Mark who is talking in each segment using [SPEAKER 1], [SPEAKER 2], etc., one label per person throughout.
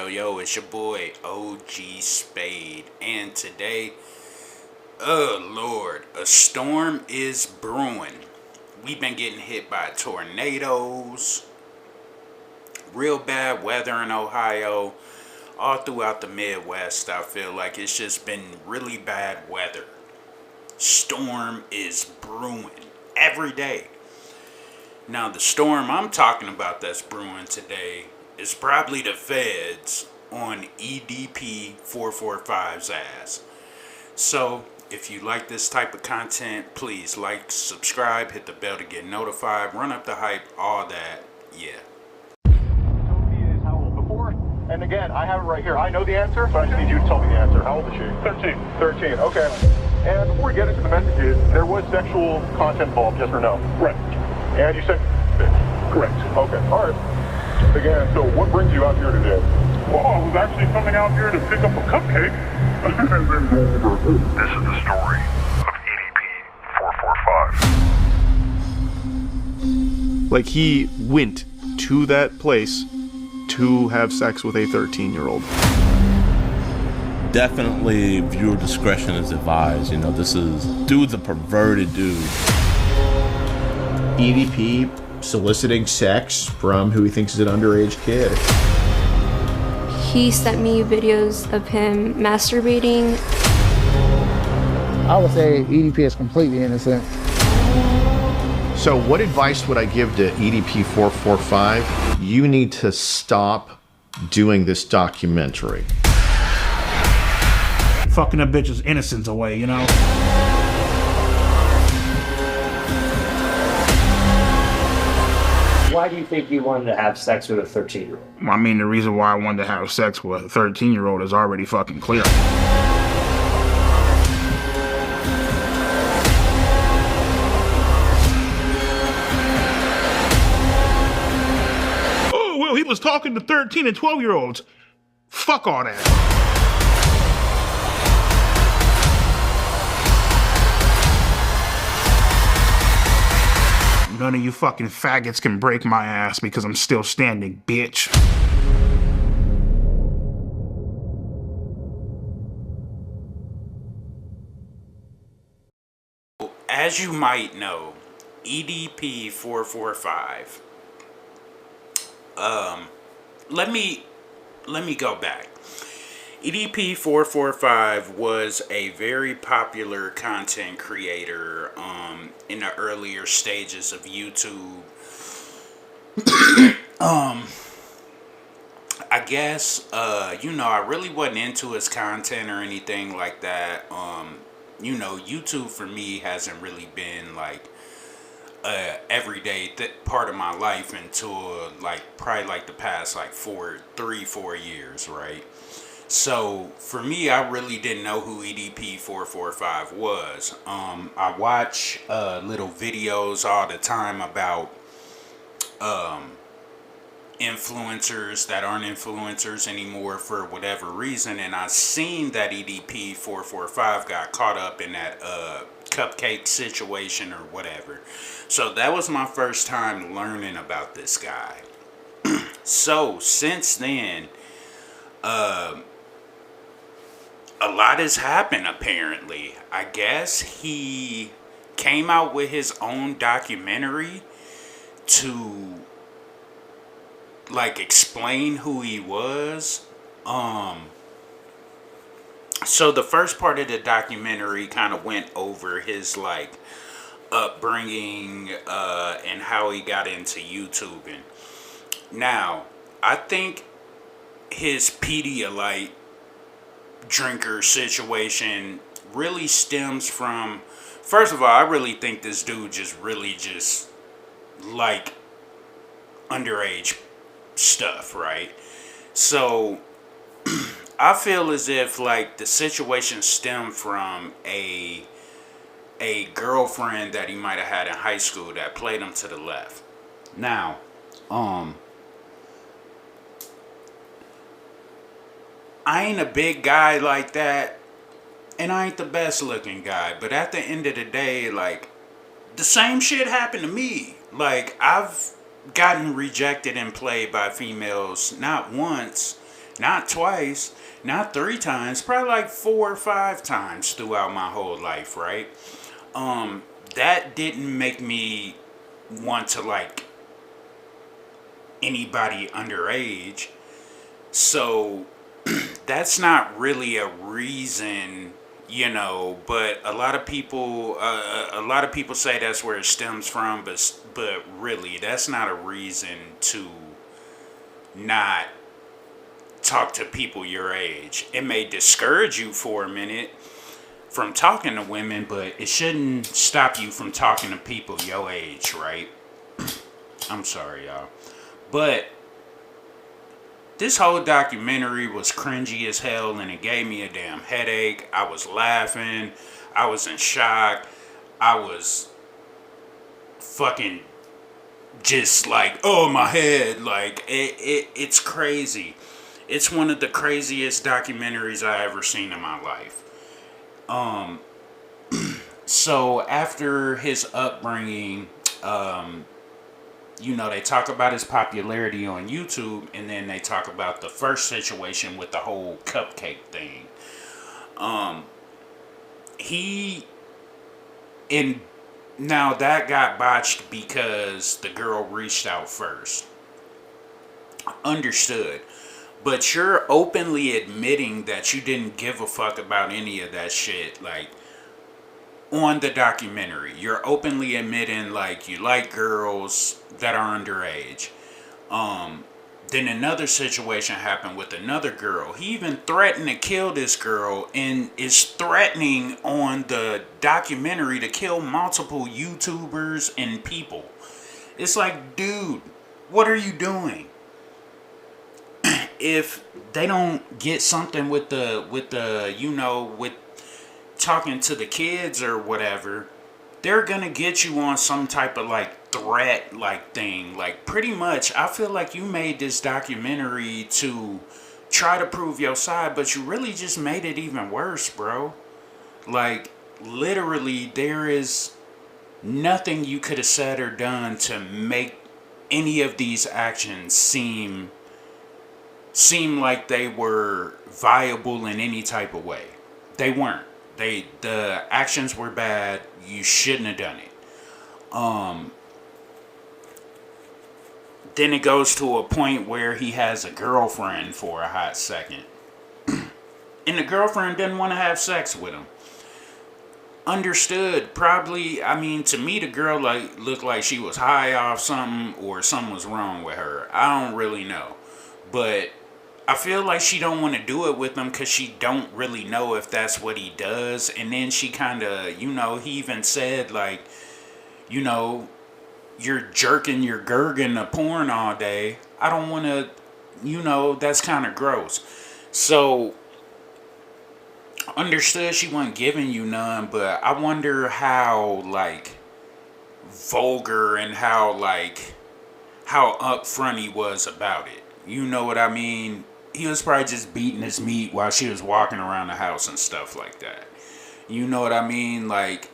[SPEAKER 1] Yo, it's your boy OG Spade, and today, oh Lord, a storm is brewing. We've been getting hit by tornadoes, real bad weather in Ohio, all throughout the Midwest. I feel like it's just been really bad weather. Storm is brewing every day. Now, the storm I'm talking about that's brewing today is probably the feds on Edp445's ass. So, if you like this type of content, please like, subscribe, hit the bell to get notified, run up the hype, all that. Yeah.
[SPEAKER 2] And again, I have it right here. I know the answer, but I just need you to tell me the answer. How old is she? 13. 13, okay. And before we get into the messages, there was sexual content involved, yes or no?
[SPEAKER 3] Right.
[SPEAKER 2] And you said...
[SPEAKER 3] Correct.
[SPEAKER 2] Okay, all right. Again, so what brings you out here today?
[SPEAKER 3] Well, I was actually coming out here to pick up a cupcake. And then go over. This is the story of Edp445.
[SPEAKER 4] Like, he went to that place to have sex with a 13-year-old.
[SPEAKER 5] Definitely viewer discretion is advised. You know, dude's a perverted dude.
[SPEAKER 6] EDP soliciting sex from who he thinks is an underage kid.
[SPEAKER 7] He sent me videos of him masturbating.
[SPEAKER 8] I would say EDP is completely innocent.
[SPEAKER 6] So what advice would I give to EDP445? You need to stop doing this documentary.
[SPEAKER 9] Fucking a bitch's innocence away, you know?
[SPEAKER 10] Why do you think you wanted to have sex with a 13-year-old?
[SPEAKER 9] I mean, the reason why I wanted to have sex with a 13-year-old is already fucking clear. Oh, well, he was talking to 13 and 12-year-olds. Fuck all that. None of you fucking faggots can break my ass because I'm still standing, bitch.
[SPEAKER 1] As you might know, EDP445. Let me go back. EDP445 was a very popular content creator in the earlier stages of YouTube. I guess, I really wasn't into his content or anything like that. YouTube for me hasn't really been like everyday part of my life until probably the past 4 years, right? So for me, I really didn't know who EDP445 was. I watch little videos all the time about influencers that aren't influencers anymore for whatever reason, and I seen that EDP445 got caught up in that cupcake situation or whatever. So that was my first time learning about this guy. So since then, a lot has happened apparently. I guess he came out with his own documentary to explain who he was. So the first part of the documentary kind of went over his upbringing and how he got into YouTubing. Now, I think his Pedialyte drinker situation really stems from, first of all, I really think this dude just like underage stuff, right? So I feel as if the situation stemmed from a girlfriend that he might have had in high school that played him to the left. Now, I ain't a big guy like that, and I ain't the best looking guy, but at the end of the day, the same shit happened to me. I've gotten rejected and played by females not once, Not twice, not 3 times, probably like 4 or 5 times throughout my whole life, right? That didn't make me want to like anybody underage. So that's not really a reason, but a lot of people say that's where it stems from, but really that's not a reason to not talk to people your age. It may discourage you for a minute from talking to women, but it shouldn't stop you from talking to people your age, right? I'm sorry, y'all. But this whole documentary was cringy as hell, and it gave me a damn headache. I was laughing. I was in shock. I was fucking just like, oh, my head. Like, it's crazy. It's one of the craziest documentaries I ever seen in my life. So after his upbringing, they talk about his popularity on YouTube, and then they talk about the first situation with the whole cupcake thing. Now that got botched because the girl reached out first. Understood. But you're openly admitting that you didn't give a fuck about any of that shit, like, on the documentary. You're openly admitting, like, you like girls that are underage. Then another situation happened with another girl. He even threatened to kill this girl and is threatening on the documentary to kill multiple YouTubers and people. It's like, dude, what are you doing? If they don't get something with talking to the kids or whatever, they're gonna get you on some type of like threat like thing. Like, pretty much, I feel like you made this documentary to try to prove your side, but you really just made it even worse, bro. Like, literally, there is nothing you could have said or done to make any of these actions seem like they were viable in any type of way. They weren't. The actions were bad. You shouldn't have done it. Then it goes to a point where he has a girlfriend for a hot second. And the girlfriend didn't want to have sex with him. Understood. Probably, I mean, to me, the girl looked like she was high off something, or something was wrong with her. I don't really know. But I feel like she don't want to do it with him because she don't really know if that's what he does. And then she kind of, he even said, like, you're jerking your gurging to porn all day. I don't want to, that's kind of gross. So, understood she wasn't giving you none, but I wonder how, like, vulgar and how upfront he was about it. You know what I mean? He was probably just beating his meat while she was walking around the house and stuff like that. You know what I mean? Like,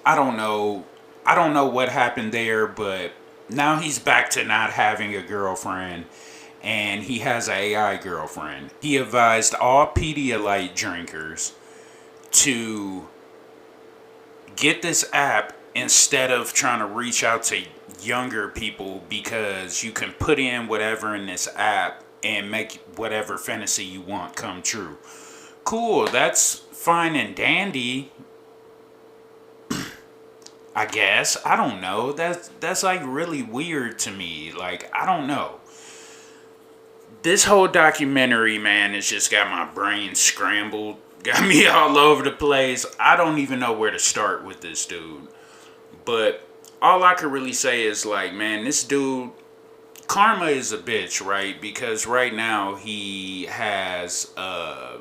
[SPEAKER 1] I don't know what happened there, but now he's back to not having a girlfriend, and he has an AI girlfriend. He advised all Pedialyte drinkers to get this app instead of trying to reach out to younger people, because you can put in whatever in this app and make whatever fantasy you want come true. Cool, that's fine and dandy, I guess. I don't know. That's like really weird to me. Like, I don't know. This whole documentary, man, has just got my brain scrambled. Got me all over the place. I don't even know where to start with this dude. But all I could really say is, like, man, this dude, karma is a bitch, right? Because right now he has a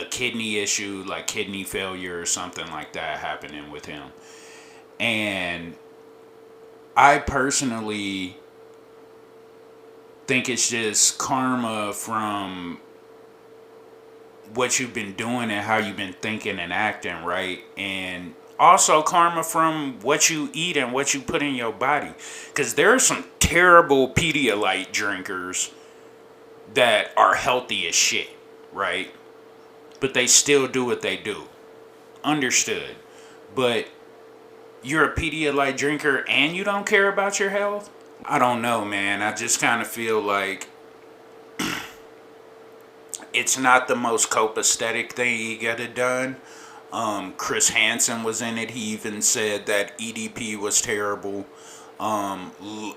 [SPEAKER 1] kidney issue, like kidney failure or something like that happening with him. And I personally think it's just karma from what you've been doing and how you've been thinking and acting, right? And also karma from what you eat and what you put in your body. Because there are some terrible Pedialyte drinkers that are healthy as shit, right? But they still do what they do. Understood. But you're a Pedialyte drinker and you don't care about your health? I don't know, man. I just kind of feel like it's not the most copacetic thing he got it done. Chris Hansen was in it. He even said that EDP was terrible. A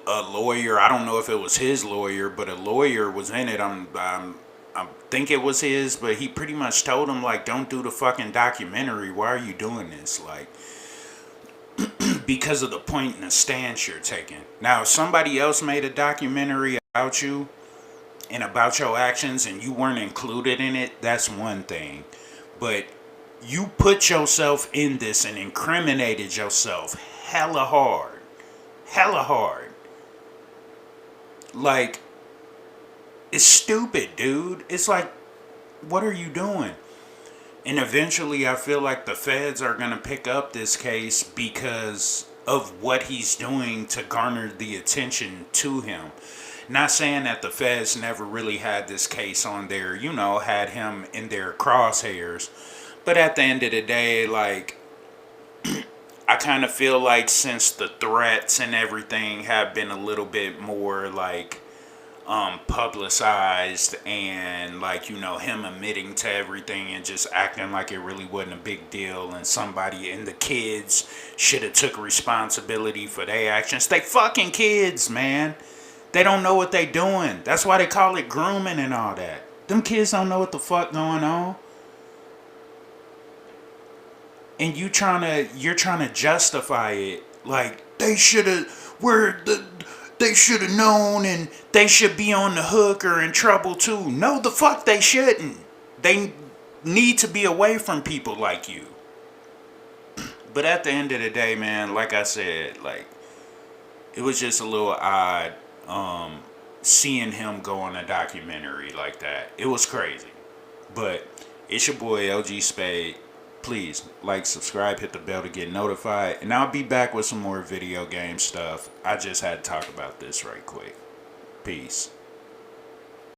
[SPEAKER 1] lawyer, I don't know if it was his lawyer, but a lawyer was in it. I think it was his, but he pretty much told him, like, don't do the fucking documentary. Why are you doing this? Like, because of the point and the stance you're taking. Now, if somebody else made a documentary about you and about your actions and you weren't included in it, that's one thing. But you put yourself in this and incriminated yourself hella hard. Hella hard. Like, it's stupid, dude. It's like, what are you doing? And eventually I feel like the feds are going to pick up this case because of what he's doing to garner the attention to him. Not saying that the feds never really had this case on their, had him in their crosshairs. But at the end of the day, like, I kind of feel like since the threats and everything have been a little bit more, like, publicized and, like, him admitting to everything and just acting like it really wasn't a big deal and somebody and the kids should have took responsibility for their actions. They fucking kids, man. They don't know what they doing. That's why they call it grooming and all that. Them kids don't know what the fuck going on. And you're trying to justify it like they should have known and they should be on the hook or in trouble too. No, the fuck they shouldn't. They need to be away from people like you. But at the end of the day, man, like I said, like, it was just a little odd seeing him go on a documentary like that. It was crazy. But it's your boy LG Spade. Please like, subscribe, hit the bell to get notified, and I'll be back with some more video game stuff. I just had to talk about this right quick. Peace.